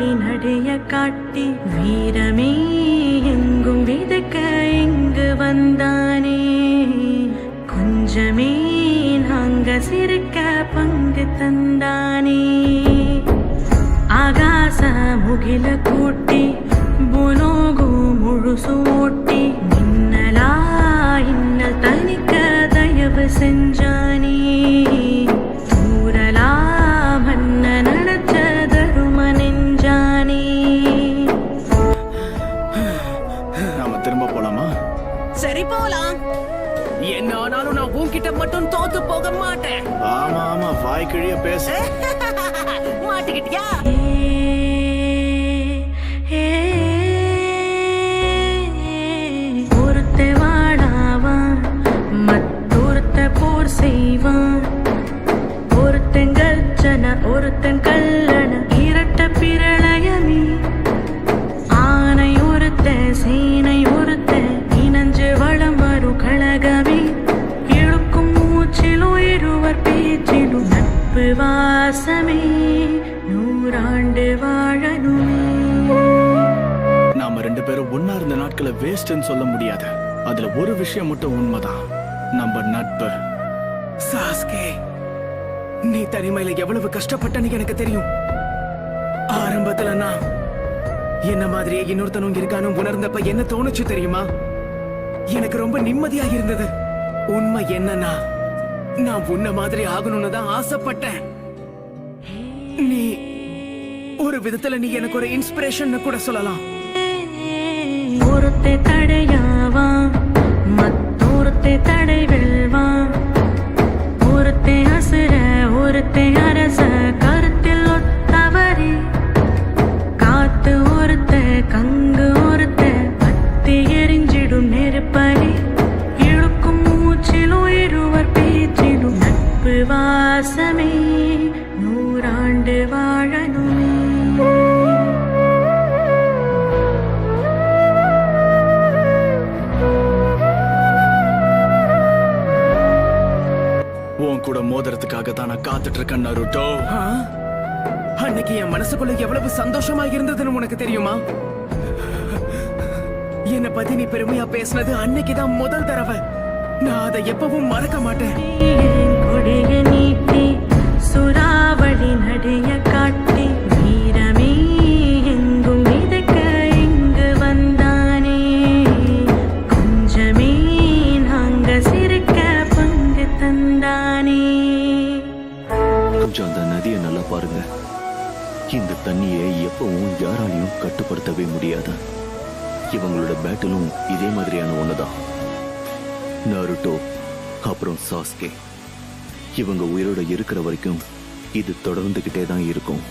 சூறாவளி நடைய காட்டி வீரமே எங்கும் விதக்க இங்கு வந்தானே. கொஞ்சமே நாங்க சிரிக்க பங்கு தந்தானே. ஆகாச முகில கூட்டி புலோகு முழுசு ஓட்டி மின்னலா இன்னல் தனிக்க தயவு செஞ்சானே. தூரலா மன்ன நடச்ச தரும நெஞ்சானே. நாம திரும்ப போலாமா? சரி போலாம். என்ன ஆனாலும் நான் உன்கிட்ட மட்டும் தோத்து போக மாட்டேன். ஆமா ஆமா, வாய் கிழிய பேச மாட்டிக்கிட்டியா? ஒருத்த வாழாவான் மற்றொருத்த போர் செய்வான். ஒருத்தன் கர்ஜன ஒருத்தன் கல்லண இரட்ட பிரளயமே. ஆனை ஒருத்த சேனை ஒருத்த இனஞ்சு வளம் வரும் கழகமே. இழுக்கும் மூச்சிலும் இருவர் பேச்சிலும் நட்பு வாசமே. நூறாண்டு வாழணுமே. நாம ரெண்டு பேரும் ஒன்னா இருந்த நாட்களை வேஸ்ட்னு சொல்ல முடியாது. அதுல ஒரு விஷயம் மட்டும் உண்மைதான், நம்ம நட்பு. சாஸ்கே, நீ தனிமையில எவ்வளவு கஷ்டப்பட்டன்னு எனக்கு தெரியும். ஆரம்பத்துல நான் என்ன மாதிரியே இன்னொருத்தனும் இருக்கானு உணர்ந்தப்ப என்ன தோணுச்சு தெரியுமா? எனக்கு ரொம்ப நிம்மதியா இருந்தது. உண்மை என்னன்னா, நான் உன்ன மாதிரி ஆகணும்னு தான் ஆசைப்பட்டேன். நீ ஒரு விதத்துல நீ எனக்கு ஒரு இன்ஸ்பிரேஷன் கூட சொல்லலாம். ஒருத்தை தடையாவான் மற்றொருத்தை தடை வெல்வான். ஒருத்தை அசுர ஒருத்தை அரச கருத்தில் ஒத்தவரே. காத்து ஒருத்த கங்கு ஒருத்த பத்தி எரிஞ்சிடும் நெருப்பறி. இழுக்கும் மூச்சிலும் இருவர் பேச்சிலும் நட்பு வாசமே. நூறாண்டு வாழணுமே. உன் கூட மோதிரத்துக்காக தான் நான் காத்துட்டு இருக்கேன் நருட்டோ. அன்னைக்கு என் மனசுக்குள்ள எவ்வளவு சந்தோஷமா இருந்ததுன்னு உனக்கு தெரியுமா? என்ன பத்தி நீ பெருமையா பேசினது அன்னைக்குதான் முதல் தடவை. நான் அதை எப்பவும் மறக்க மாட்டேன். கொடிய நீட்டி சூறாவளி நடைய காட்டி வீரமே எங்கும் விதக்க இங்கு வந்தானே. கொஞ்சமே நாங்க சிரிக்க பங்கு தந்தானே. கொஞ்சம் அந்த நதியை நல்லா பாருங்க. இந்த தண்ணியை எப்பவும் யாராலையும் கட்டுப்படுத்தவே முடியாது. இவங்களோட பேட்டிலும் இதே மாதிரியான ஒண்ணுதான். நருட்டோ அப்புறம் சாஸ்கே இவங்க உயிரோட இருக்கிற வரைக்கும் இது தொடர்ந்துகிட்டே தான் இருக்கும்.